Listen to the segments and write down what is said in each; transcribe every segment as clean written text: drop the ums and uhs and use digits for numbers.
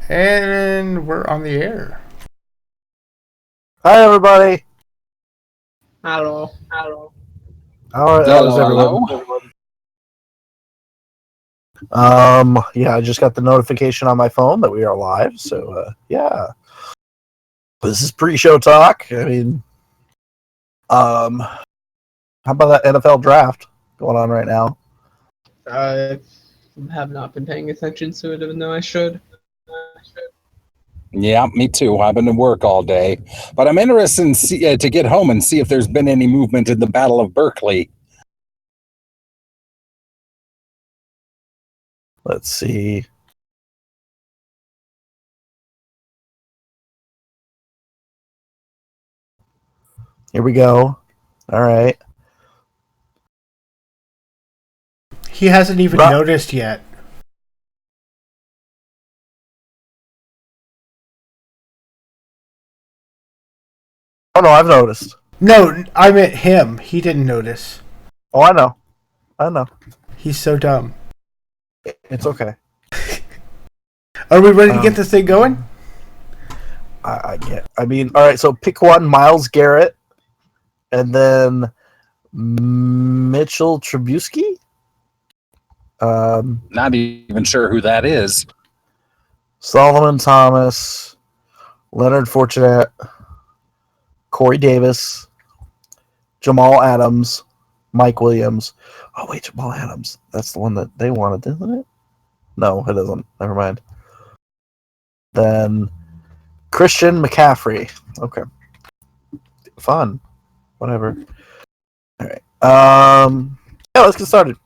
And we're on the air. Hi, everybody. Hello. How is everyone? Yeah, I just got the notification on my phone that we are live. So, yeah, this is pre-show talk. I mean, how about that NFL draft going on right now? I have not been paying attention to it, even though I should. Yeah, me too. I've been to work all day, but I'm interested in to get home and see if there's been any movement in the Battle of Berkeley. Let's see. Here we go. All right. He hasn't even noticed yet. Oh, no, I've noticed. No, I meant him. He didn't notice. Oh, I know. He's so dumb. It's okay. Are we ready to get this thing going? I can't. I mean, all right, so pick one, Myles Garrett, and then Mitchell Trubisky. Not even sure who that is. Solomon Thomas, Leonard Fournette, Corey Davis, Jamal Adams, Mike Williams. Oh, wait, Jamal Adams. That's the one that they wanted, isn't it? No, it isn't. Never mind. Then Christian McCaffrey. Okay. Fun. Whatever. All right. Yeah, let's get started.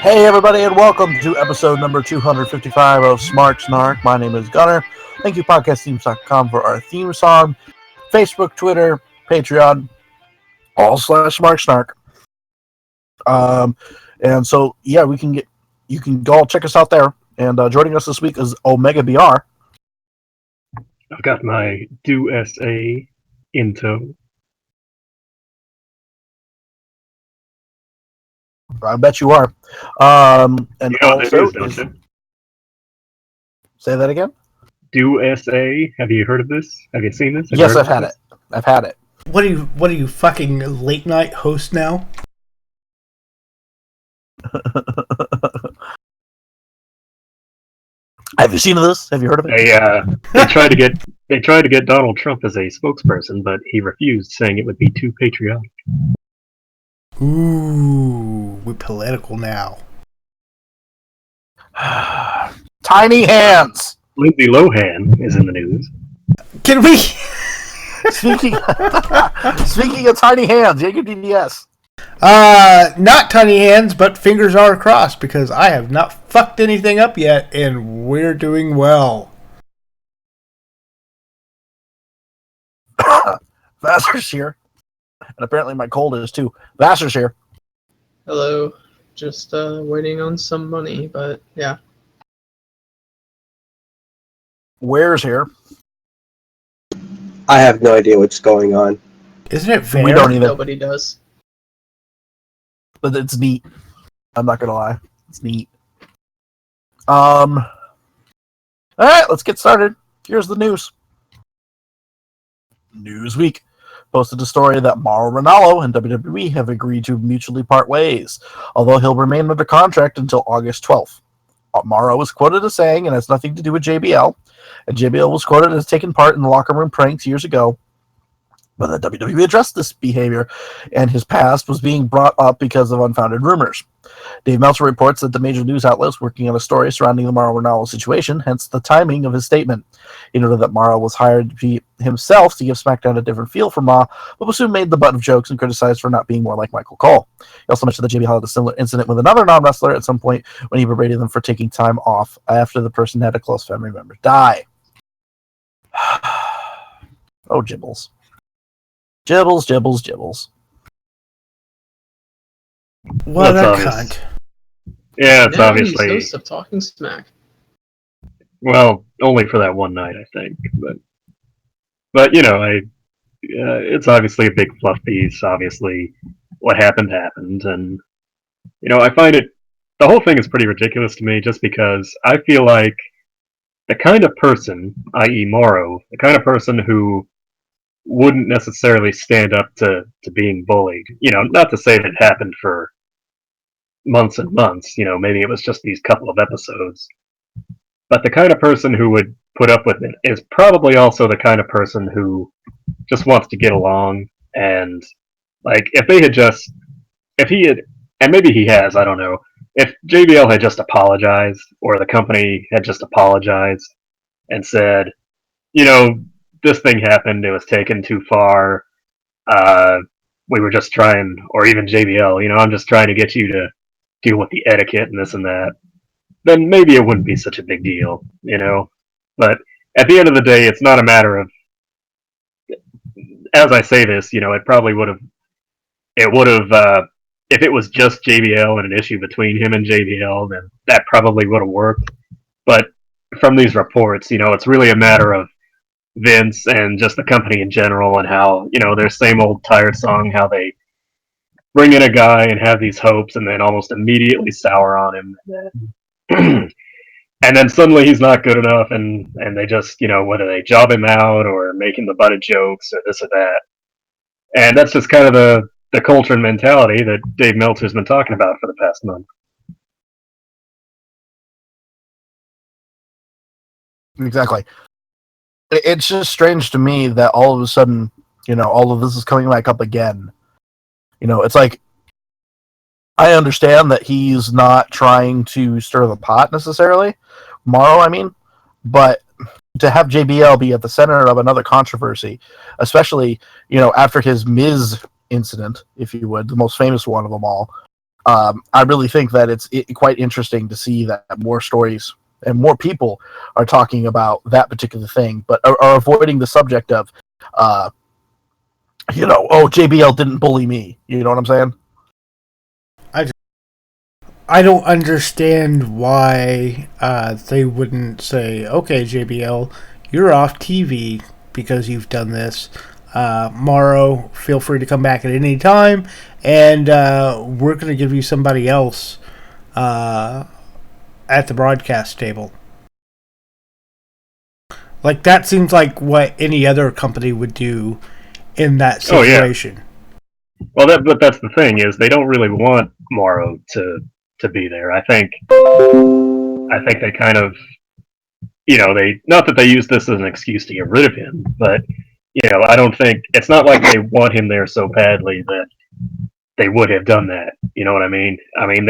Hey, everybody, and welcome to episode number 255 of Smark Snark. My name is Gunner. Thank you, podcastthemes.com, for our theme song. Facebook, Twitter, Patreon, all / Smark Snark. And so, yeah, you can go check us out there. And joining us this week is Omega BR. I've got my Do SA in tow. I bet you are. And You know what also, that is, don't you? Say that again? Do SA. Have you heard of this? Have you seen this? Yes, I've had it. I've had it. What are you fucking late night host now? Have you seen this? Have you heard of it? They tried to get Donald Trump as a spokesperson, but he refused, saying it would be too patriotic. Ooh, we're political now. Tiny hands. Lindsay Lohan is in the news. Can we? Speaking of tiny hands, Jacob DDS. Not tiny hands, but fingers are crossed because I have not fucked anything up yet, and we're doing well. Vassar's here. And apparently my cold is too. Vassar's here. Hello. Just waiting on some money, but yeah. Where's here? I have no idea what's going on. Isn't it fair? We don't either. Nobody does. But it's neat. I'm not gonna lie. It's neat. Alright, let's get started. Here's the news. Newsweek posted a story that Mauro Ranallo and WWE have agreed to mutually part ways, although he'll remain under contract until August 12th. Mauro was quoted as saying it has nothing to do with JBL, and JBL was quoted as taking part in the locker room pranks years ago. But the WWE addressed this behavior, and his past was being brought up because of unfounded rumors. Dave Meltzer reports that the major news outlets working on a story surrounding the Mauro Ranallo situation, hence the timing of his statement. He noted that Mauro was hired himself to give SmackDown a different feel for Ma, but was soon made the butt of jokes and criticized for not being more like Michael Cole. He also mentioned that JBL had a similar incident with another non-wrestler at some point when he berated them for taking time off after the person had a close family member die. Oh, Gibbles. Gibbles, Gibbles, Gibbles. What That's a obvious. cunt. Yeah, it's Now obviously. he's host of Talking Smack. Well, only for that one night, I think. But you know, it's obviously a big fluff piece. Obviously, what happened happened, and you know, I find the whole thing is pretty ridiculous to me, just because I feel like the kind of person, i.e., Morrow, the kind of person who wouldn't necessarily stand up to being bullied. You know, not to say that it happened for months and months. You know, maybe it was just these couple of episodes. But the kind of person who would put up with it is probably also the kind of person who just wants to get along. And like, if he had, and maybe he has, I don't know, if JBL had just apologized, or the company had just apologized and said, you know, this thing happened, it was taken too far, we were just trying, or even JBL, you know, I'm just trying to get you to deal with the etiquette and this and that, then maybe it wouldn't be such a big deal, you know. But at the end of the day, it's not a matter of, as I say this, you know, it probably would have, if it was just JBL and an issue between him and JBL, then that probably would have worked. But from these reports, you know, it's really a matter of Vince and just the company in general, and how, you know, their same old tired song, how they bring in a guy and have these hopes and then almost immediately sour on him. And then suddenly he's not good enough, and they just, you know, whether they job him out or make him the butt of jokes or this or that. And that's just kind of the culture and mentality that Dave Meltzer's been talking about for the past month. Exactly. It's just strange to me that all of a sudden, you know, all of this is coming back up again. You know, it's like, I understand that he's not trying to stir the pot necessarily, Morrow, I mean, but to have JBL be at the center of another controversy, especially, you know, after his Miz incident, if you would, the most famous one of them all, I really think that it's quite interesting to see that more stories and more people are talking about that particular thing, but are avoiding the subject of, you know, oh, JBL didn't bully me. You know what I'm saying? I don't understand why they wouldn't say, okay, JBL, you're off TV because you've done this. Morrow, feel free to come back at any time, and we're going to give you somebody else at the broadcast table. Like, that seems like what any other company would do in that situation. Oh, yeah. Well, but that's the thing, is they don't really want Morrow to be there. I think they kind of, you know, they, not that they use this as an excuse to get rid of him, but, you know, I don't think, it's not like they want him there so badly that they would have done that. You know what I mean? I mean,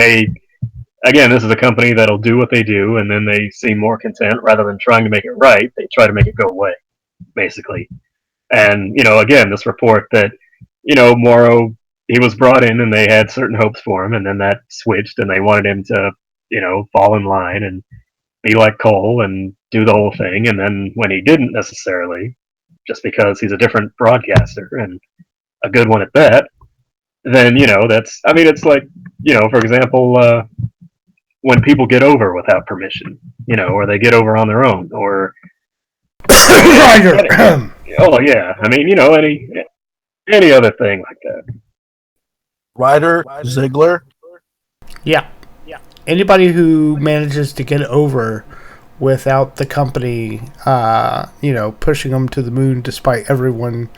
again, this is a company that'll do what they do, and then they seem more content, rather than trying to make it right, they try to make it go away, basically. And, you know, again, this report that, you know, Morrow, he was brought in and they had certain hopes for him, and then that switched and they wanted him to, you know, fall in line and be like Cole and do the whole thing. And then when he didn't necessarily, just because he's a different broadcaster and a good one at that, then, you know, that's, I mean, it's like, you know, for example, when people get over without permission, you know, or they get over on their own, or oh yeah, I mean, you know, any other thing like that. Ryder, Ziggler. Yeah. Anybody who manages to get over without the company, you know, pushing them to the moon despite everyone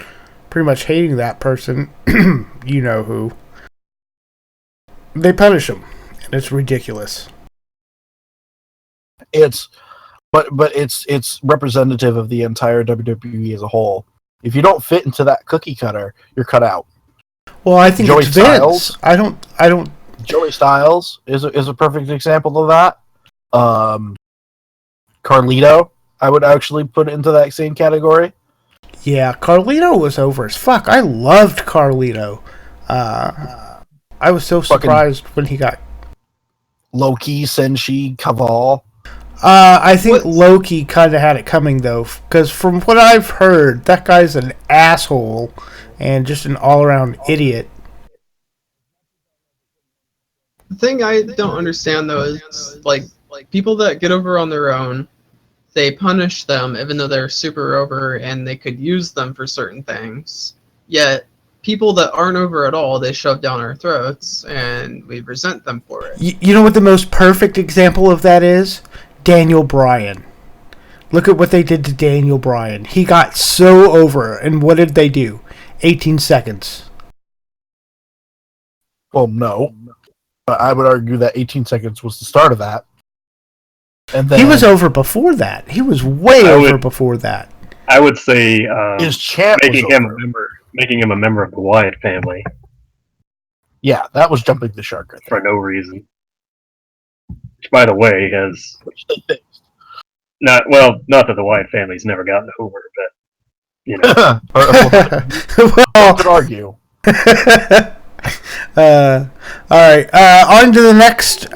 pretty much hating that person, you know who, they punish them, and it's ridiculous. But it's representative of the entire WWE as a whole. If you don't fit into that cookie cutter, you're cut out. Well, I think Joey it's Vince. Styles. I don't. Joey Styles is a perfect example of that. Carlito, I would actually put into that same category. Yeah, Carlito was over as fuck. I loved Carlito. I was so surprised when he got Loki, Senshi, Caval. I think Loki kind of had it coming, though, because from what I've heard, that guy's an asshole and just an all-around idiot. The thing I don't understand, though, is, like people that get over on their own, they punish them even though they're super over and they could use them for certain things. Yet, people that aren't over at all, they shove down our throats, and we resent them for it. You know what the most perfect example of that is? Daniel Bryan. Look at what they did to Daniel Bryan. He got so over, and what did they do? 18 seconds. Well, no. But I would argue that 18 seconds was the start of that. And then He was over before that. He was way over before that. I would say his chant making was him over. making him a member of the Wyatt family Yeah, that was jumping the shark right for there. no reason. Which, by the way, has Which they fixed. not that the Wyatt family's never gotten over, but you know. I could argue. Alright, on to the next.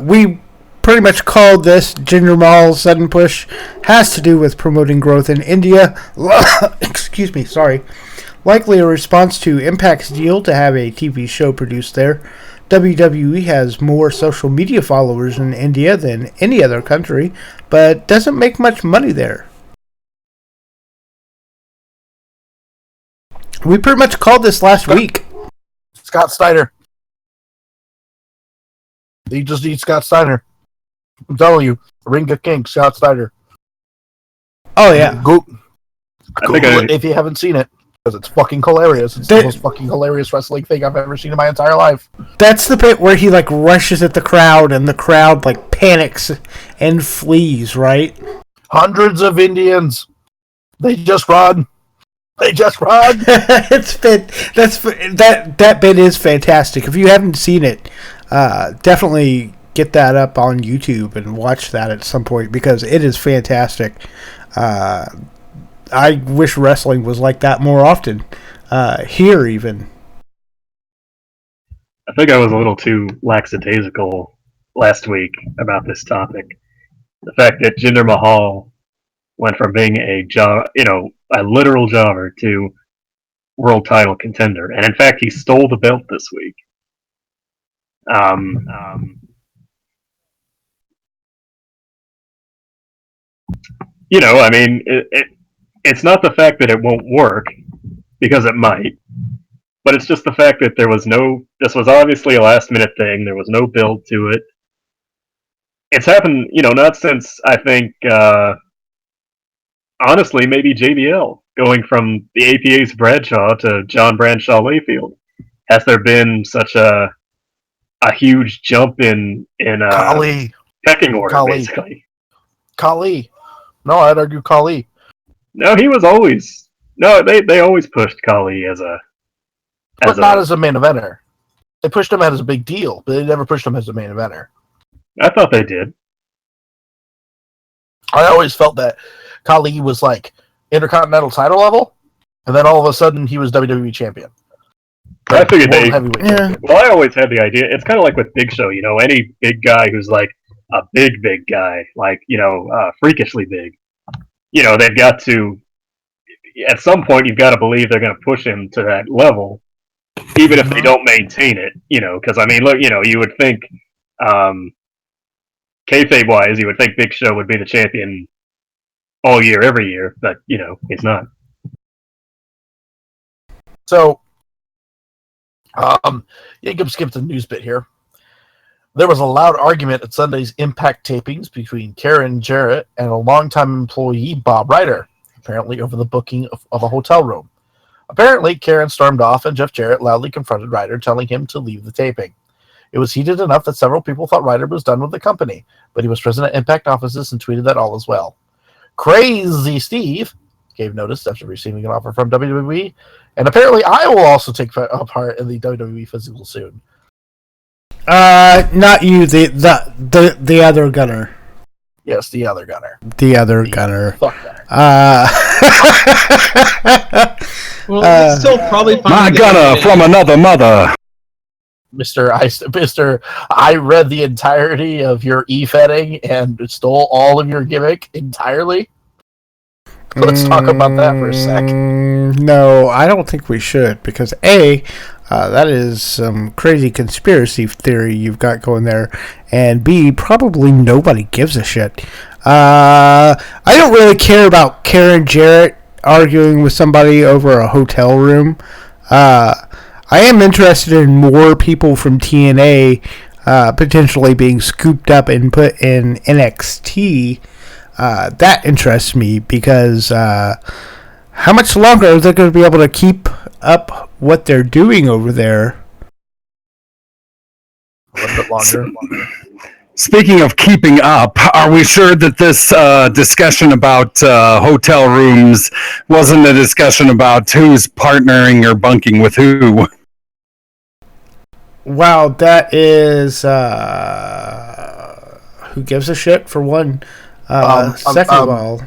We pretty much called this Jinder Mahal's sudden push. Has to do with promoting growth in India. Excuse me, sorry. Likely a response to Impact's deal to have a TV show produced there. WWE has more social media followers in India than any other country, but doesn't make much money there. We pretty much called this last week. Scott Steiner. They just need Scott Steiner. I'm telling you, Ring of King, Scott Steiner. Oh yeah, Google think it if you haven't seen it, because it's fucking hilarious. It's the most fucking hilarious wrestling thing I've ever seen in my entire life. that's the bit where he like rushes at the crowd and the crowd like panics and flees, right? Hundreds of Indians. They just run. They just run. That bit is fantastic. If you haven't seen it, definitely get that up on YouTube and watch that at some point because it is fantastic. I wish wrestling was like that more often. Here even. I think I was a little too lackadaisical last week about this topic. The fact that Jinder Mahal went from being a literal jobber to world title contender, and in fact, he stole the belt this week. I mean, it's not the fact that it won't work, because it might, but it's just the fact that this was obviously a last minute thing, there was no build to it. It's happened, not since, I think, honestly, maybe JBL, going from the APA's Bradshaw to John Bradshaw Layfield. Has there been such a huge jump in Kali. pecking order, Kali. basically? Kali. No, I'd argue Kali. No, he was always... No, they always pushed Kali as a... But not as a main eventer. They pushed him as a big deal, but they never pushed him as a main eventer. I thought they did. I always felt that Kali was like Intercontinental title level, and then all of a sudden he was WWE champion. I figured World they... heavyweight Yeah. champion. Well, I always had the idea. It's kind of like with Big Show, any big guy who's like a big guy, like, freakishly big. They've got to... At some point, you've got to believe they're going to push him to that level, even if they don't maintain it, because, I mean, look, you would think, kayfabe-wise, you would think Big Show would be the champion all year, every year, but, he's not. So, you can skip the news bit here. There was a loud argument at Sunday's Impact tapings between Karen Jarrett and a longtime employee, Bob Ryder, apparently over the booking of a hotel room. Apparently, Karen stormed off and Jeff Jarrett loudly confronted Ryder, telling him to leave the taping. It was heated enough that several people thought Ryder was done with the company, but he was present at Impact offices and tweeted that all is well. Crazy Steve gave notice after receiving an offer from WWE, and apparently I will also take part in the WWE physical soon. Not you, the other Gunner. Yes, the other Gunner. The other Gunner. Fuck Gunner. Well, it's still probably fine. My Gunner from another mother. Mister, I read the entirety of your e-fetting and stole all of your gimmick entirely. Let's talk about that for a sec. No, I don't think we should, because A, that is some crazy conspiracy theory you've got going there, and B, probably nobody gives a shit. I don't really care about Karen Jarrett arguing with somebody over a hotel room. I am interested in more people from TNA potentially being scooped up and put in NXT. That interests me because how much longer are they going to be able to keep up what they're doing over there? A little bit longer. Speaking of keeping up, are we sure that this discussion about hotel rooms wasn't a discussion about who's partnering or bunking with who? Wow, that is who gives a shit for one. Second of all,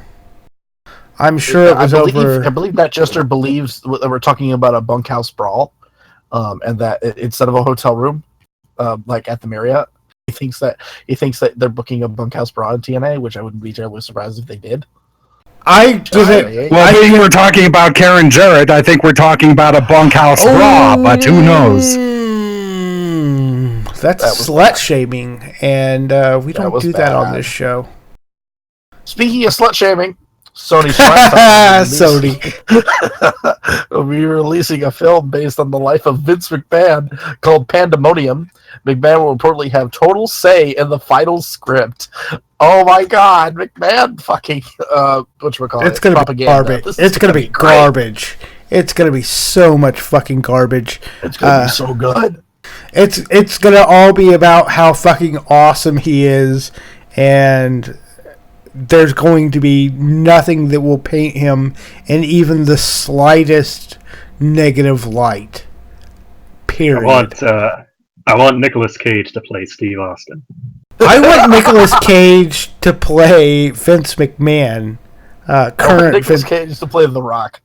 I'm sure it was over. I believe Matt Jester believes that we're talking about a bunkhouse brawl, and that instead of a hotel room, like at the Marriott, he thinks that they're booking a bunkhouse brawl in TNA, which I wouldn't be terribly surprised if they did. Well, being we're talking about Karen Jarrett, I think we're talking about a bunkhouse brawl, but who knows? That's slut shaming, and we don't do that on this show. Speaking of slut shaming, Sony will be releasing a film based on the life of Vince McMahon called Pandemonium. McMahon will reportedly have total say in the final script. Oh my God, McMahon fucking whatchamacallit? It's gonna be garbage. It's gonna be garbage. It's gonna be so much fucking garbage. It's gonna be so good. It's gonna all be about how fucking awesome he is, and there's going to be nothing that will paint him in even the slightest negative light. Period. I want Nicolas Cage to play Steve Austin. I want Nicolas Cage to play Vince McMahon. Current Nicolas Cage to play The Rock.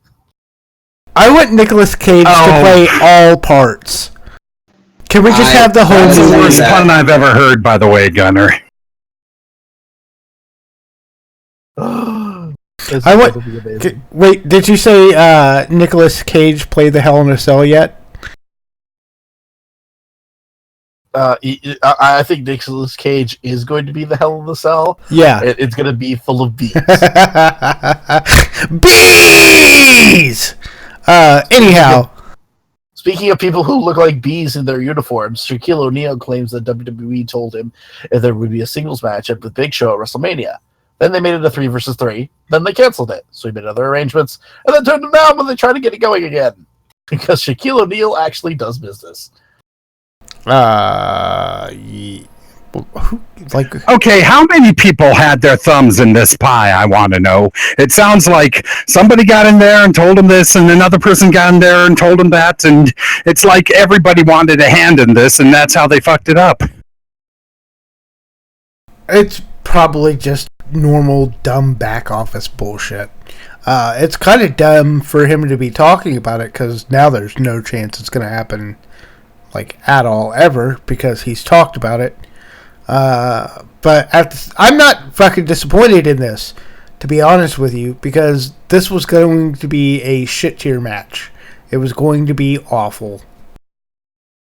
I want Nicolas Cage to play all parts. Can we just have the whole movie? That's the worst pun I've ever heard, by the way, Gunner. Wait, did you say Nicolas Cage played the Hell in a Cell yet? I think Nicolas Cage is going to be the Hell in the Cell. Yeah. It's going to be full of bees. Bees! Anyhow. Speaking of people who look like bees in their uniforms, Shaquille O'Neal claims that WWE told him if there would be a singles matchup with Big Show at WrestleMania. Then they made it a 3 versus 3. Then they canceled it. So he made other arrangements. And then turned them down when they tried to get it going again. Because Shaquille O'Neal actually does business. Okay, how many people had their thumbs in this pie, I want to know. It sounds like somebody got in there and told them this, and another person got in there and told them that, and it's like everybody wanted a hand in this, and that's how they fucked it up. It's probably just normal dumb back office bullshit. It's kind of dumb for him to be talking about it, because now there's no chance it's going to happen at all ever, because he's talked about it. But I'm not fucking disappointed in this, to be honest with you, because this was going to be a shit tier match. It was going to be awful.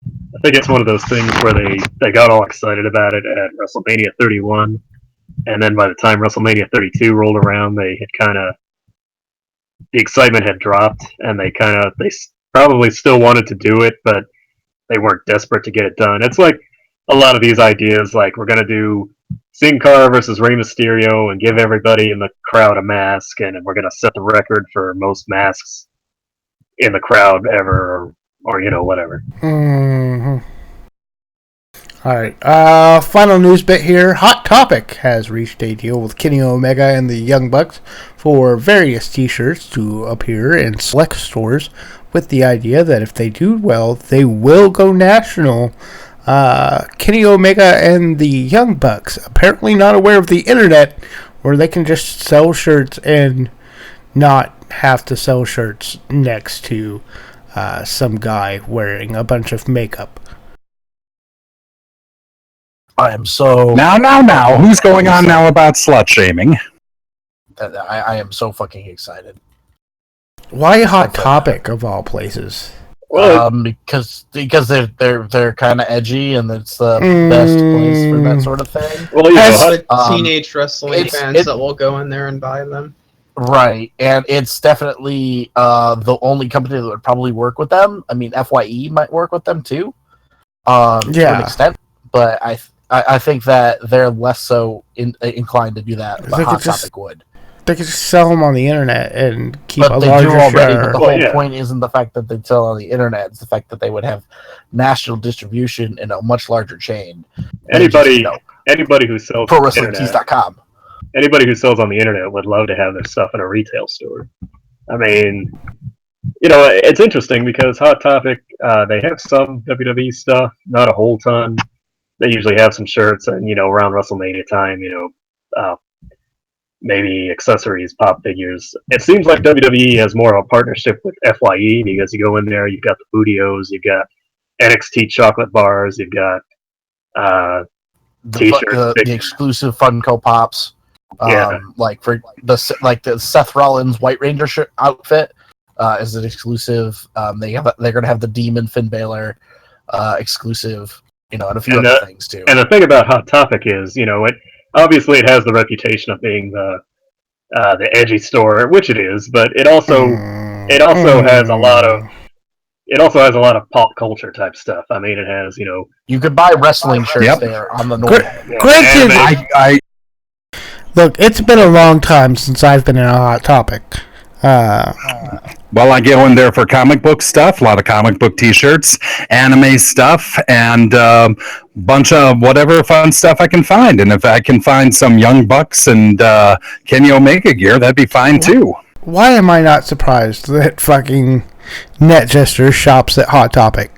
I think it's one of those things where they got all excited about it at WrestleMania 31, and then by the time WrestleMania 32 rolled around, the excitement had dropped, and they probably still wanted to do it, but they weren't desperate to get it done. It's like a lot of these ideas, like we're going to do Sin Cara versus Rey Mysterio and give everybody in the crowd a mask, and we're going to set the record for most masks in the crowd ever, or whatever. Mm-hmm. All right. Final news bit here. Hot Topic has reached a deal with Kenny Omega and the Young Bucks for various T-shirts to appear in select stores, with the idea that if they do well, they will go national. Kenny Omega and the Young Bucks apparently not aware of the internet, where they can just sell shirts and not have to sell shirts next to some guy wearing a bunch of makeup. I am so Now. Who's going on now about slut shaming? I am so fucking excited. Why Hot Topic of all places? Well, Because they're kind of edgy, and it's the best place for that sort of thing. well, you know, The teenage wrestling fans that will go in there and buy them. Right, and it's definitely the only company that would probably work with them. I mean, FYE might work with them too, to an extent, but I think that they're less so inclined to do that. But Hot Topic would. They could just sell them on the internet and keep But a they larger do already. share. But the whole point isn't the fact that they sell on the internet; it's the fact that they would have national distribution in a much larger chain. anybody who sells on the internet, ProWrestlingTees.com. anybody who sells on the internet would love to have their stuff in a retail store. I mean, you know, it's interesting because Hot Topic, they have some WWE stuff, not a whole ton. They usually have some shirts, and you know, around WrestleMania time, you know, maybe accessories, pop figures. It seems like WWE has more of a partnership with FYE because you go in there, you've got the Bootios, you've got NXT chocolate bars, you've got t-shirts, the exclusive Funko Pops. Like for the Seth Rollins White Ranger outfit is an exclusive. They're gonna have the Demon Finn Balor exclusive, you know, and a few other things too. And the thing about Hot Topic is, you know, it has the reputation of being the edgy store, which it is, but it also has a lot of pop culture type stuff. I mean, it has, you know, you could buy wrestling shirts there on the normal. Granted, look, it's been a long time since I've been in a Hot Topic. Well, I go in there for comic book stuff, a lot of comic book T-shirts, anime stuff, and bunch of whatever fun stuff I can find. And if I can find some Young Bucks and Kenny Omega gear, that'd be fine too. Why am I not surprised that fucking NetJester shops at Hot Topic?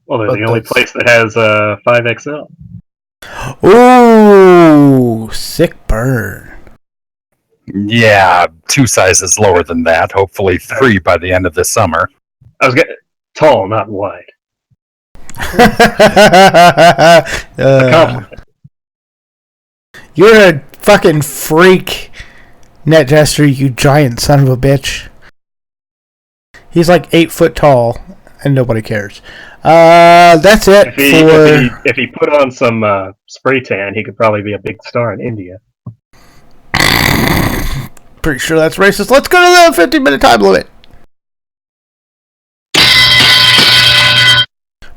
Well, they're the only place that has 5XL. Ooh, sick burn. Yeah, 2 sizes lower than that. Hopefully 3 by the end of this summer. I was getting tall, not wide. You're a fucking freak, NetJester, you giant son of a bitch. He's like 8 foot tall, and nobody cares. That's it if he put on some spray tan, he could probably be a big star in India. Pretty sure that's racist. Let's go to the 15-minute time limit.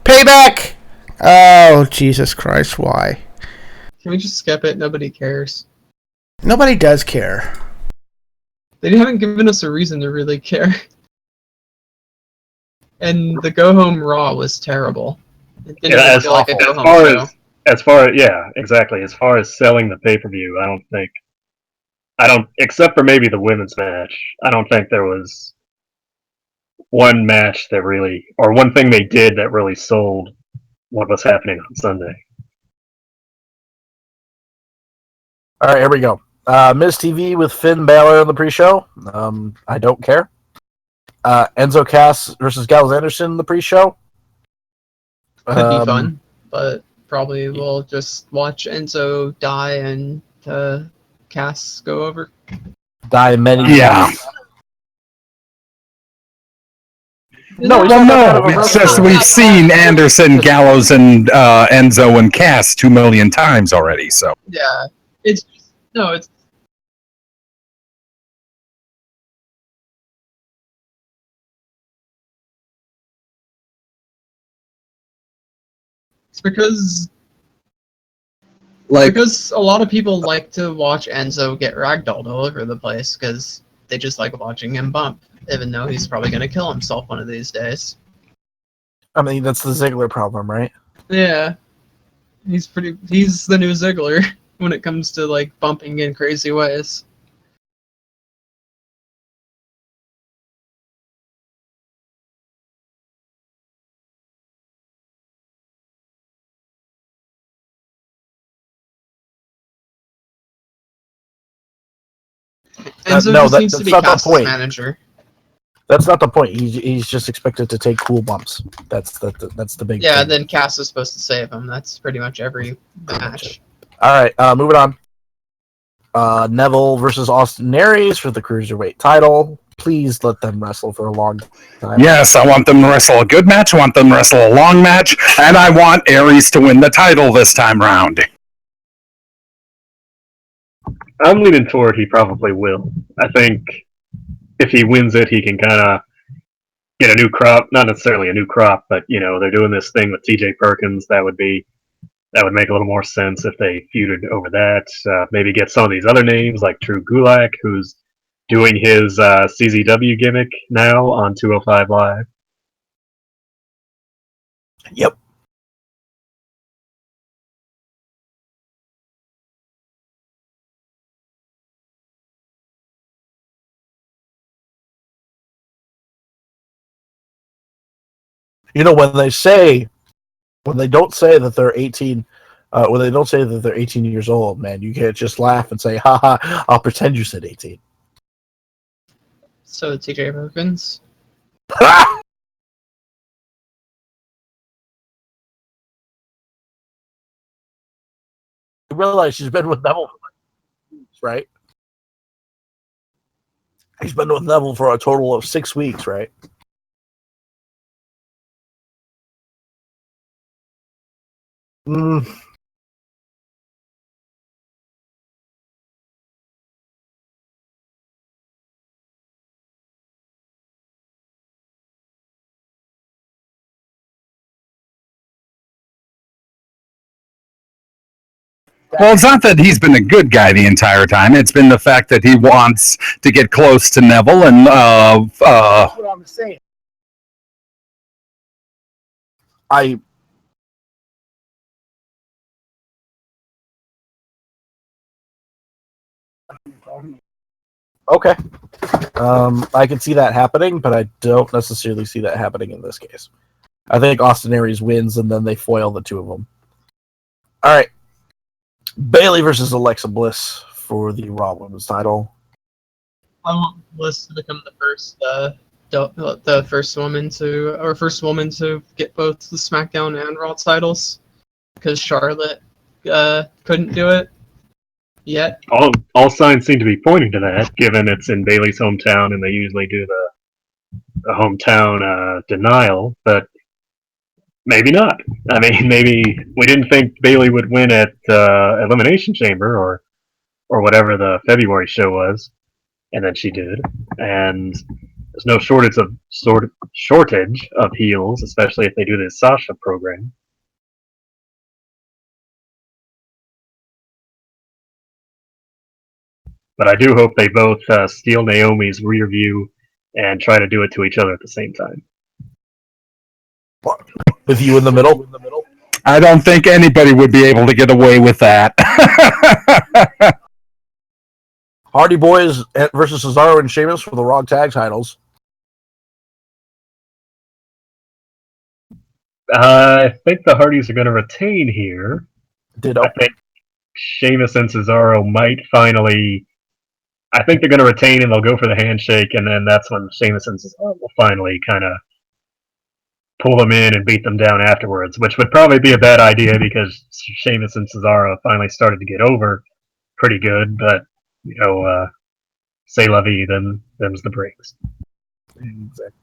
Payback! Oh, Jesus Christ, why? Can we just skip it? Nobody cares. Nobody does care. They haven't given us a reason to really care. And the Go Home Raw was terrible. It didn't even feel like a Go Home show. As far as selling the pay-per-view, I don't, except for maybe the women's match, I don't think there was one match that really, or one thing they did that really sold what was happening on Sunday. All right, here we go. Miz TV with Finn Balor on the pre-show. I don't care. Enzo Cass versus Gallows Anderson in the pre-show. Could be fun, but probably we'll just watch Enzo die and Cass go over. Die many times. No. It's just we've seen Anderson, Gallows, and Enzo and Cass 2 million times already. So yeah, it's because a lot of people like to watch Enzo get ragdolled all over the place because they just like watching him bump, even though he's probably going to kill himself one of these days. I mean, that's the Ziggler problem, right? Yeah, he's the new Ziggler when it comes to like bumping in crazy ways. And so no, he seems to that's be not the Cass's point. manager. That's not the point. He's just expected to take cool bumps. That's the big Yeah, thing. then Cass is supposed to save him. That's pretty much every match. All right, moving on. Neville versus Austin Aries for the Cruiserweight title. Please let them wrestle for a long time. Yes, I want them to wrestle a good match. I want them to wrestle a long match. And I want Aries to win the title this time round. I'm leaning toward he probably will. I think if he wins it, he can kind of get a new crop. Not necessarily a new crop, but they're doing this thing with T.J. Perkins. That would make a little more sense if they feuded over that. Maybe get some of these other names like Drew Gulak, who's doing his CZW gimmick now on 205 Live. Yep. When they don't say that they're 18, when they don't say that they're 18 years old, man, you can't just laugh and say, haha, I'll pretend you said 18. So TJ Perkins. You realize she's been with Neville for weeks, right? He's been with Neville for a total of 6 weeks, right? Mm. Well, it's not that he's been a good guy the entire time. It's been the fact that he wants to get close to Neville and That's what I'm saying. Okay. I can see that happening, but I don't necessarily see that happening in this case. I think Austin Aries wins, and then they foil the two of them. All right. Bayley versus Alexa Bliss for the Raw Women's title. I want Bliss to become the first woman to get both the SmackDown and Raw titles, because Charlotte couldn't do it yet. All signs seem to be pointing to that, given it's in Bayley's hometown and they usually do the hometown denial, but maybe not. I mean, maybe we didn't think Bayley would win at Elimination Chamber or whatever the February show was, and then she did. And there's no shortage of heels, especially if they do this Sasha program. But I do hope they both steal Naomi's rear view and try to do it to each other at the same time. With you in the middle? I don't think anybody would be able to get away with that. Hardy Boys versus Cesaro and Sheamus for the Raw Tag titles. I think the Hardys are going to retain here. Ditto. I think Sheamus and Cesaro might finally. I think they're going to retain and they'll go for the handshake, and then that's when Sheamus and Cesaro will finally kind of pull them in and beat them down afterwards, which would probably be a bad idea because Sheamus and Cesaro finally started to get over pretty good, but, c'est la vie, them's the breaks. Exactly.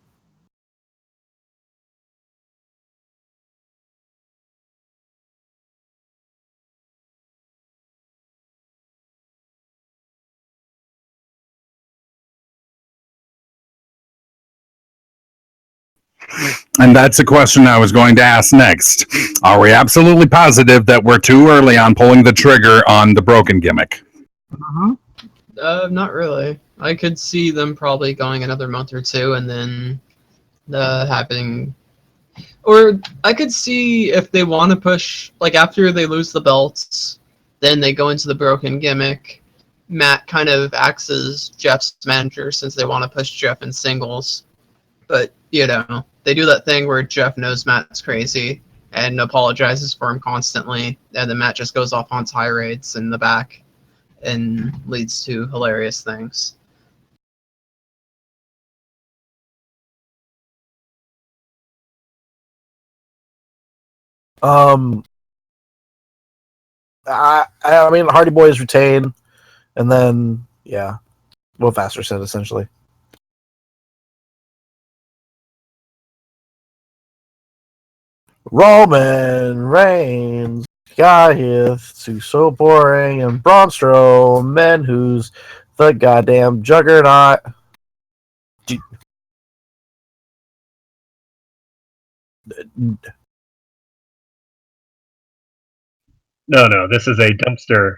And that's a question I was going to ask next. Are we absolutely positive that we're too early on pulling the trigger on the broken gimmick? Not really. I could see them probably going another month or two and then having Or I could see if they want to push, like after they lose the belts, then they go into the broken gimmick. Matt kind of acts as Jeff's manager since they want to push Jeff in singles. But, they do that thing where Jeff knows Matt's crazy and apologizes for him constantly. And then Matt just goes off on tirades in the back and leads to hilarious things. I mean, Hardy Boys retain, and then what Faster said essentially. Roman Reigns got here to so boring, and Braun Strowman, who's the goddamn juggernaut. No, this is a dumpster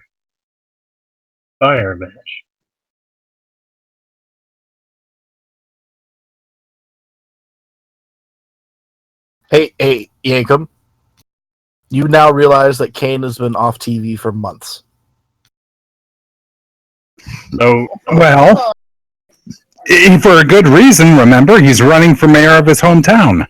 fire match. Hey, Yankum. You now realize that Kane has been off TV for months. So, Well, for a good reason, remember, he's running for mayor of his hometown.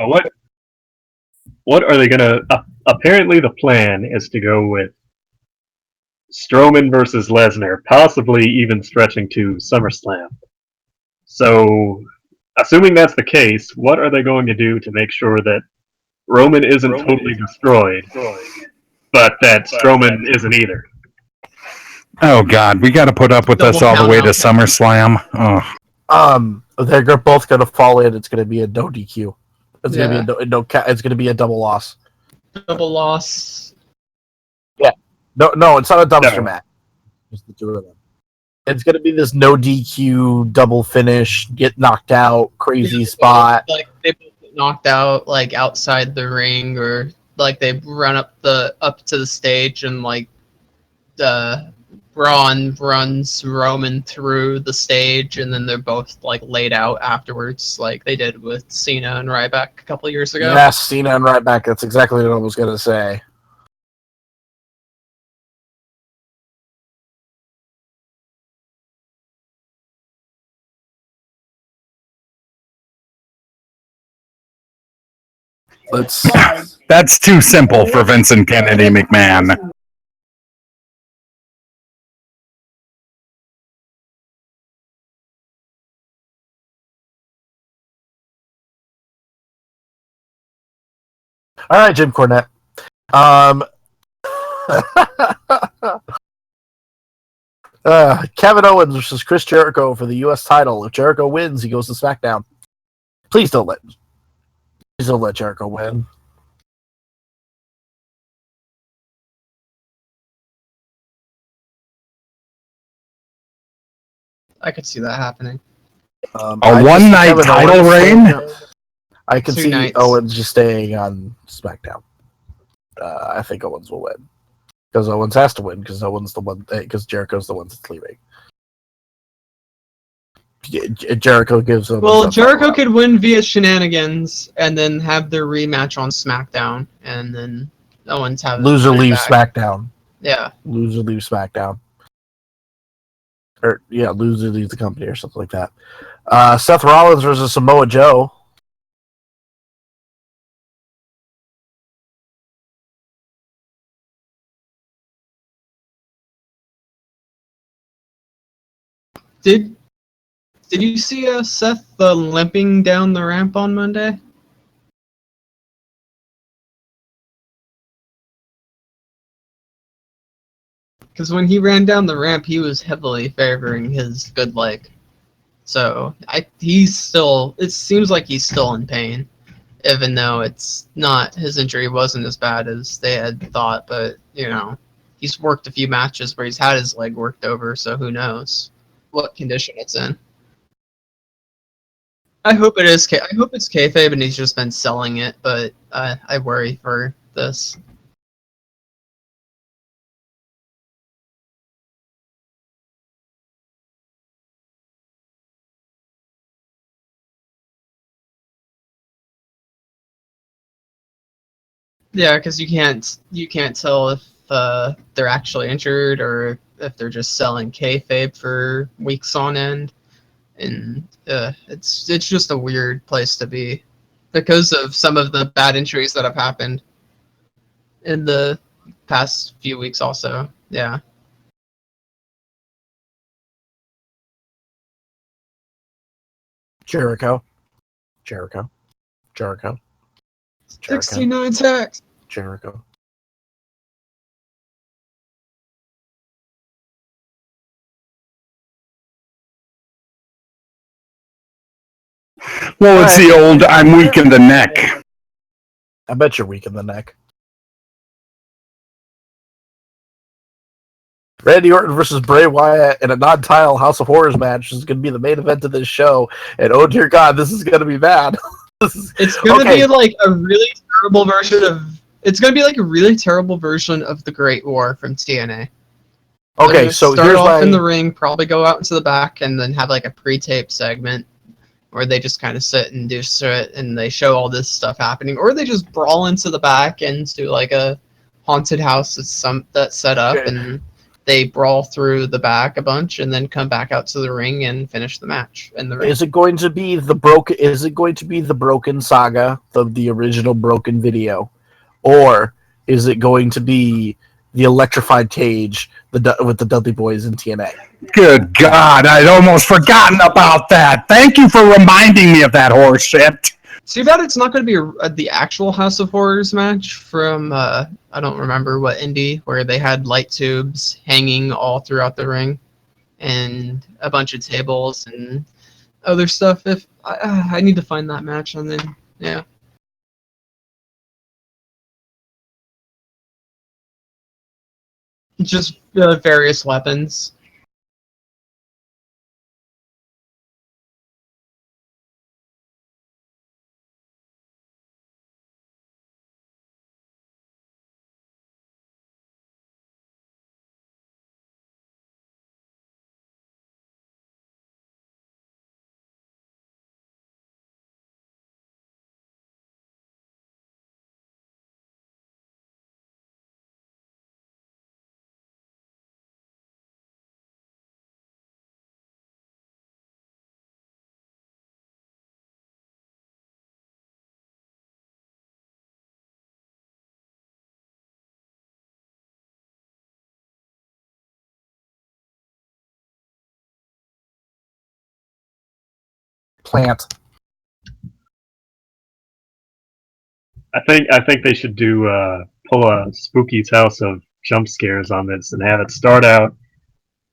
well, what are they gonna? Apparently, the plan is to go with Strowman versus Lesnar, possibly even stretching to SummerSlam. So, assuming that's the case, what are they going to do to make sure that Roman isn't totally destroyed, but that Strowman isn't either? Oh, God, we got to put up with this all the way to SummerSlam. Oh. They're both going to fall in. It's going to be a no DQ. It's going to be it's going to be a double loss. Double loss. Yeah. No, it's not a dumpster match. Just the two of them. It's going to be this no DQ, double finish, get knocked out, crazy spot. Like they both get knocked out, like outside the ring, or like they run up to the stage, and like Braun runs Roman through the stage, and then they're both like laid out afterwards, like they did with Cena and Ryback a couple years ago. Yes, Cena and Ryback. That's exactly what I was going to say. That's too simple for Vincent Kennedy McMahon. All right, Jim Cornette. Kevin Owens versus Chris Jericho for the U.S. title. If Jericho wins, he goes to SmackDown. Please don't let Jericho win. I could see that happening. A one-night title reign? I can see nights. Owens just staying on SmackDown. I think Owens will win. Because Owens has to win, because Jericho's the one that's leaving. Jericho gives him. Well, Jericho could win via shenanigans and then have their rematch on SmackDown, and then Owens have loser leaves SmackDown. Yeah. Loser leaves SmackDown. Or loser leaves the company or something like that. Seth Rollins versus Samoa Joe. Did you see Seth limping down the ramp on Monday? Because when he ran down the ramp, he was heavily favoring his good leg. So it seems like he's still in pain. even though it's not, his injury wasn't as bad as they had thought, but he's worked a few matches where he's had his leg worked over, so who knows what condition it's in. I hope it is. I hope it's kayfabe and he's just been selling it, but I worry for this. Yeah, because you can't tell if they're actually injured or if they're just selling kayfabe for weeks on end, and it's just a weird place to be because of some of the bad injuries that have happened in the past few weeks. Also, yeah. Jericho. 69 sacks. Jericho. Well, it's the old I'm weak in the neck. I bet you're weak in the neck. Randy Orton versus Bray Wyatt in a non-title House of Horrors match is going to be the main event of this show. And oh dear God, this is going to be bad. It's going to be like a really terrible version of. It's going to be like a really terrible version of the Great War from TNA. Okay, so start here's off in the my. ring, probably go out into the back, and then have like a pre-tape segment where they just kind of sit and do it, and they show all this stuff happening, or they just brawl into the back into like a haunted house that's set up, and they brawl through the back a bunch, and then come back out to the ring and finish the match in the ring. Is it going to be the broken? Is it going to be the Broken Saga, the original Broken video, or is it going to be the electrified cage with the Dudley Boys in TNA? Good God, I'd almost forgotten about that. Thank you for reminding me of that horse shit. Too bad it's not going to be the actual House of Horrors match from, I don't remember what indie, where they had light tubes hanging all throughout the ring and a bunch of tables and other stuff. If I need to find that match, and then, yeah. Just various weapons. Plant. I think they should pull a Spooky's House of jump scares on this and have it start out.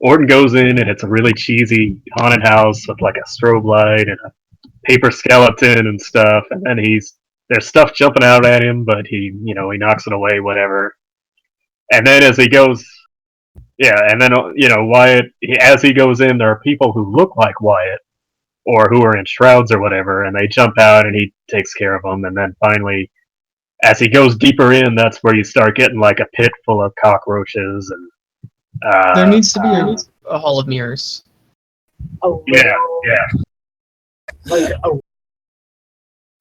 Orton goes in and it's a really cheesy haunted house with like a strobe light and a paper skeleton and stuff, and then there's stuff jumping out at him, but he knocks it away, whatever. And then as he goes, and then Wyatt, as he goes in, there are people who look like Wyatt or who are in shrouds or whatever, and they jump out and he takes care of them, and then finally, as he goes deeper in, that's where you start getting like a pit full of cockroaches and. There needs to be a Hall of Mirrors. Oh yeah. Like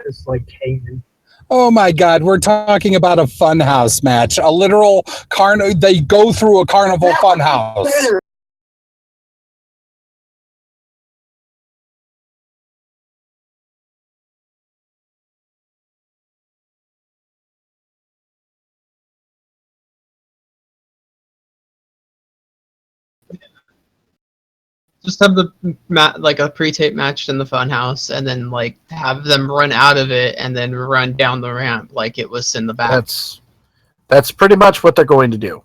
it's like hanging. Oh my God, we're talking about a funhouse match, a literal they go through a carnival funhouse. Just have the like a pre-tape match in the funhouse, and then like have them run out of it, and then run down the ramp like it was in the back. That's pretty much what they're going to do.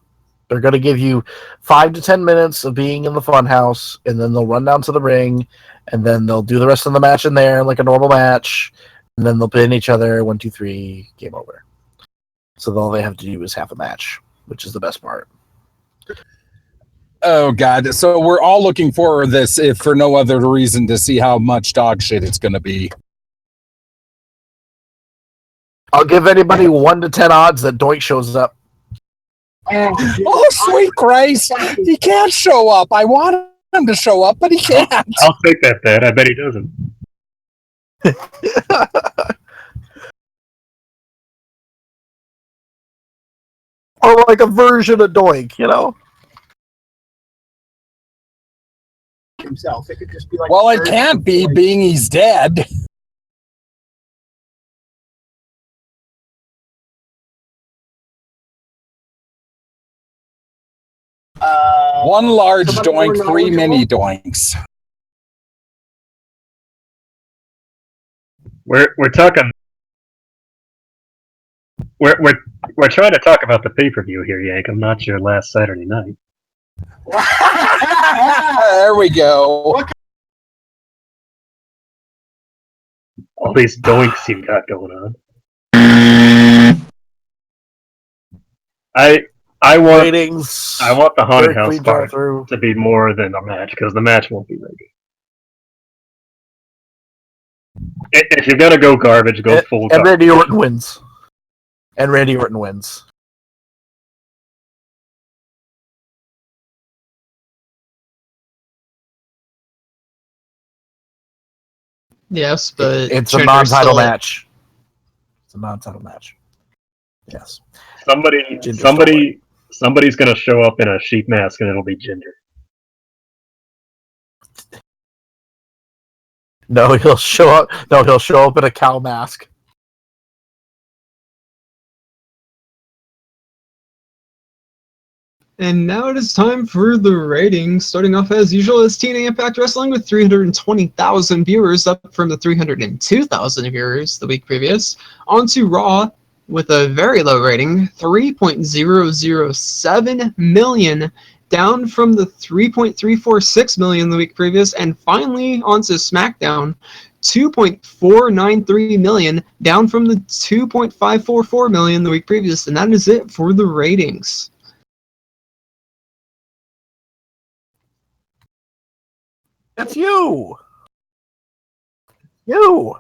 They're going to give you 5 to 10 minutes of being in the funhouse, and then they'll run down to the ring, and then they'll do the rest of the match in there like a normal match, And then they'll pin each other, 1, 2, 3, game over. So all they have to do is half a match, which is the best part. Oh God! So we're all looking forward to this, if for no other reason, to see how much dog shit it's going to be. I'll give anybody 1 to 10 odds that Doink shows up. Oh, sweet Christ! He can't show up. I want him to show up, but he can't. I'll take that bet. I bet he doesn't. Or like a version of Doink, you know? Himself. It could just be like. Well, it can't be, being he's dead. One large doink, 3 mini doinks. We're talking. We're trying to talk about the pay-per-view here, Yank. I'm not your last Saturday night. There we go. All these doinks you got going on. I want Ratings. I want the haunted house Clean draw part through. to be more than a match, because the match won't be very good. If you're gonna go garbage, go full And garbage. Randy Orton wins. And Randy Orton wins. Yes, but It's a Jinder's non-title still- match. It's a non-title match. Yes. Somebody's gonna show up in a sheep mask, and it'll be Jinder. No, he'll show up. No, he'll show up in a cow mask. And now it is time for the ratings. Starting off as usual as TNA Impact Wrestling with 320,000 viewers, up from the 302,000 viewers the week previous. On to Raw with a very low rating, 3.007 million, down from the 3.346 million the week previous. And finally, on to SmackDown, 2.493 million, down from the 2.544 million the week previous. And that is it for the ratings. That's you. You.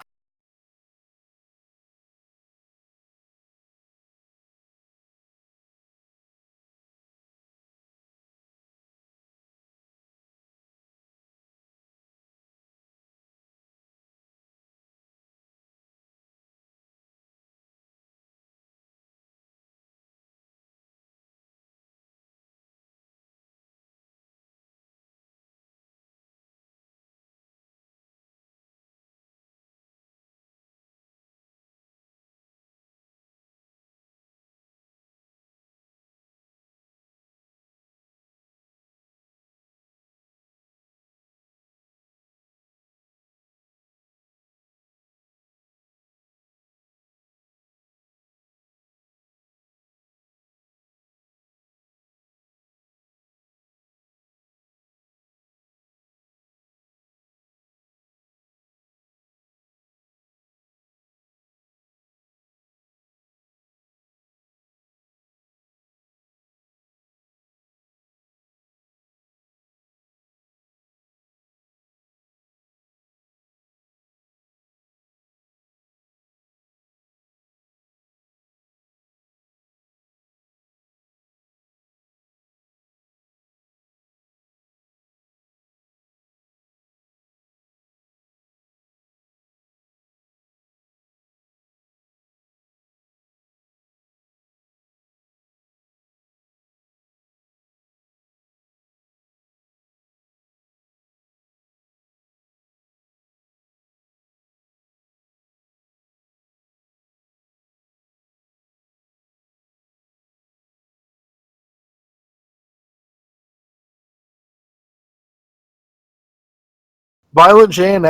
Violent J and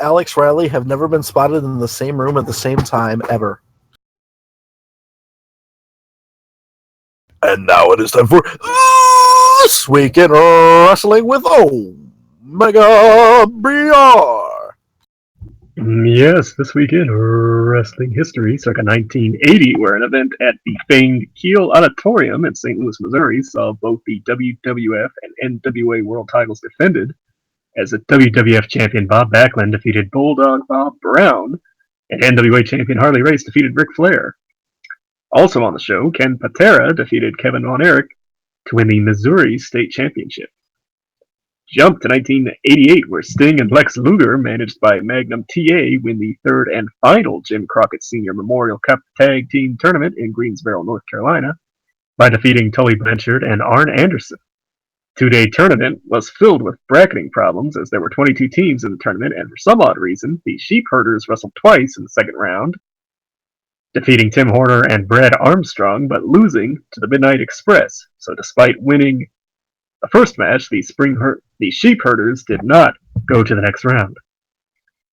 Alex Riley have never been spotted in the same room at the same time ever. And now it is time for This Week in Wrestling with Omega BR. Yes, this week in wrestling history, circa 1980, where an event at the famed Kiel Auditorium in St. Louis, Missouri, saw both the WWF and NWA World titles defended, as the WWF champion Bob Backlund defeated Bulldog Bob Brown, and NWA champion Harley Race defeated Ric Flair. Also on the show, Ken Patera defeated Kevin Von Erich to win the Missouri State Championship. Jump to 1988, where Sting and Lex Luger, managed by Magnum TA, win the third and final Jim Crockett Sr. Memorial Cup Tag Team Tournament in Greensboro, North Carolina, by defeating Tully Blanchard and Arn Anderson. Two-day tournament was filled with bracketing problems, as there were 22 teams in the tournament, and for some odd reason, the Sheep Herders wrestled twice in the second round, defeating Tim Horner and Brad Armstrong, but losing to the Midnight Express. So despite winning the first match, the Sheep Herders did not go to the next round.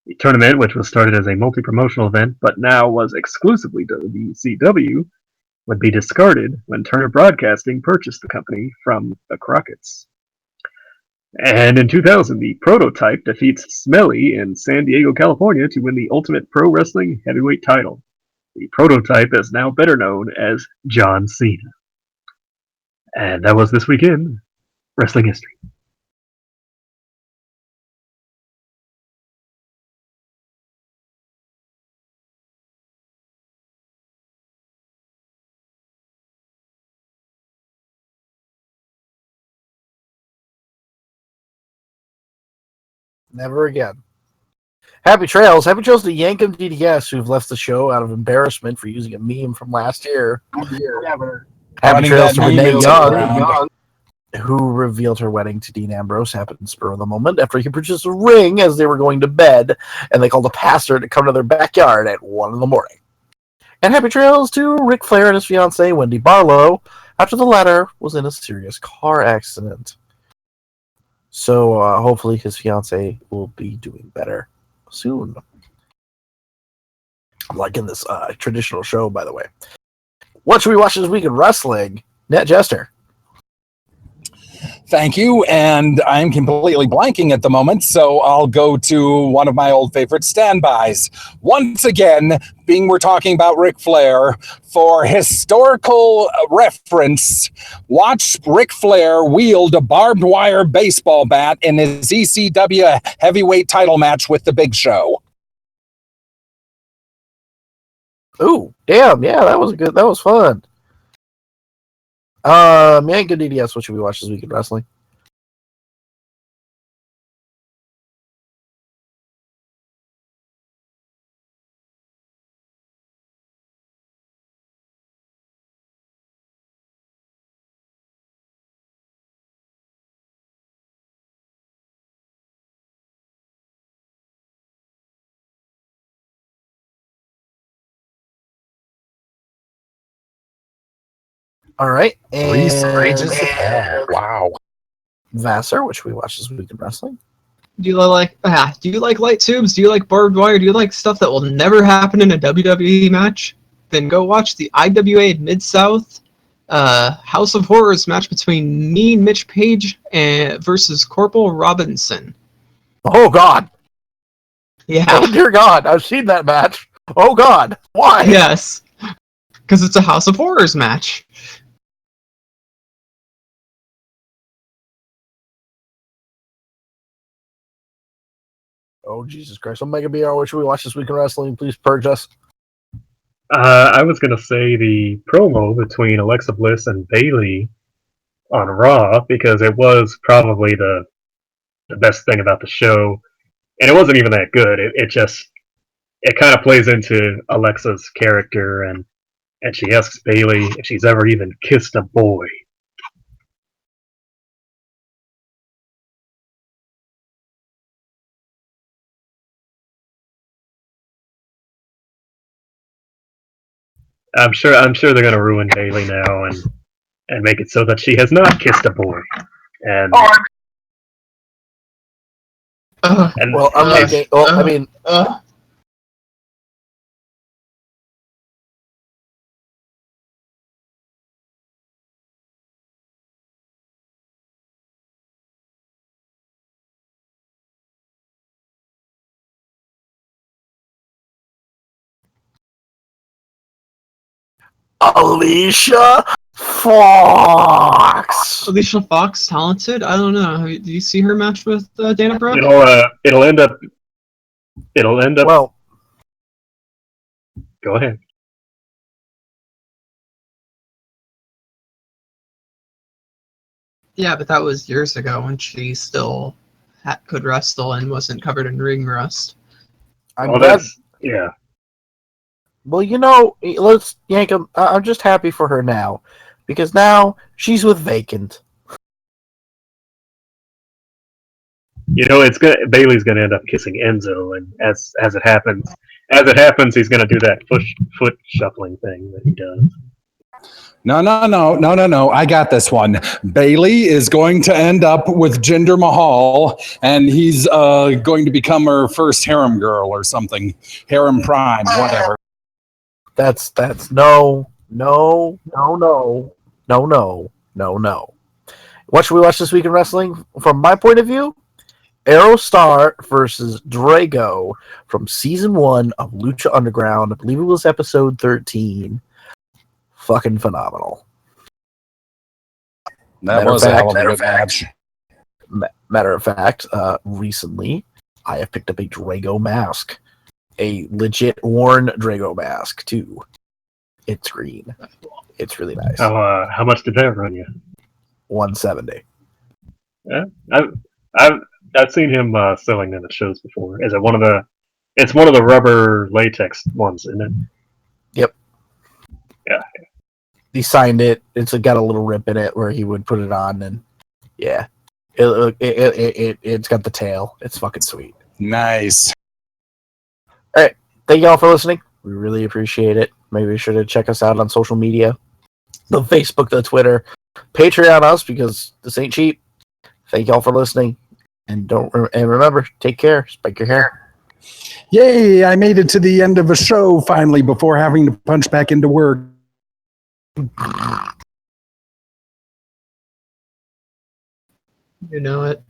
The tournament, which was started as a multi-promotional event but now was exclusively WCW, would be discarded when Turner Broadcasting purchased the company from the Crockett's. And in 2000, the Prototype defeats Smelly in San Diego, California to win the Ultimate Pro Wrestling Heavyweight title. The Prototype is now better known as John Cena. And that was This Week in Wrestling History. Never again. Happy Trails. Happy Trails to Yankum DDS, who've left the show out of embarrassment for using a meme from last year. Never. Happy Running Trails to that meme Renee into the ground. Young, who revealed her wedding to Dean Ambrose happened spur of the moment after he purchased a ring as they were going to bed, and they called a pastor to come to their backyard at 1 a.m. And happy trails to Ric Flair and his fiancée, Wendy Barlow, after the latter was in a serious car accident. So hopefully his fiancée will be doing better soon. I'm liking this traditional show, by the way. What should we watch this week in wrestling? Net Jester. Thank you, and I'm completely blanking at the moment, so I'll go to one of my old favorite standbys. Once again, being we're talking about Ric Flair, for historical reference, watch Ric Flair wield a barbed wire baseball bat in his ECW heavyweight title match with The Big Show. Ooh, damn, yeah, that was good. That was fun. Man, good DDS. What should we watch this week in wrestling? All right, Three and stages of hell. Wow. Vassar, what should we watch this week in wrestling? Do you like light tubes? Do you like barbed wire? Do you like stuff that will never happen in a WWE match? Then go watch the IWA Mid-South House of Horrors match between Mean Mitch Page versus Corporal Robinson. Oh God! Yeah. Oh dear God! I've seen that match. Oh God! Why? Yes. Because it's a House of Horrors match. Oh Jesus Christ! Omega BR, what should we watch this week in wrestling? Please purge us. I was going to say the promo between Alexa Bliss and Bayley on Raw, because it was probably the best thing about the show. And it wasn't even that good. It kind of plays into Alexa's character, and she asks Bayley if she's ever even kissed a boy. I'm sure they're gonna ruin Bayley now and make it so that she has not kissed a boy. And Well, I'm not getting. Well, I mean, Alicia Fox. Alicia Fox, talented. I don't know. Do you see her match with Dana Brooke? It'll end up. Well, Go ahead. Yeah, but that was years ago when she still could wrestle and wasn't covered in ring rust. I'm Well, glad. yeah. Well, you know, let's yank him. I'm just happy for her now, because now she's with Vacant. You know, Bailey's gonna end up kissing Enzo, and as it happens, he's gonna do that foot shuffling thing that he does. No. I got this one. Bailey is going to end up with Jinder Mahal, and he's going to become her first harem girl or something. Harem prime, whatever. That's no. What should we watch this week in wrestling? From my point of view, Aerostar versus Drago from season 1 of Lucha Underground. I believe it was episode 13. Fucking phenomenal. That was a hell of a good match. Matter of fact, recently I have picked up a Drago mask. A legit worn Drago mask, too. It's green. It's really nice. How much did that run you? $170. Yeah, I've seen him selling them at shows before. Is it one of the? It's one of the rubber latex ones, isn't it? Yep. Yeah. He signed it. It's got a little rip in it where he would put it on, and yeah, it's got the tail. It's fucking sweet. Nice. All right, thank y'all for listening. We really appreciate it. Maybe be sure to check us out on social media, the Facebook, the Twitter, Patreon us, because this ain't cheap. Thank y'all for listening, and remember, take care. Spike your hair. Yay, I made it to the end of a show finally before having to punch back into work. You know it.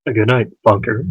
Good night, Bunker.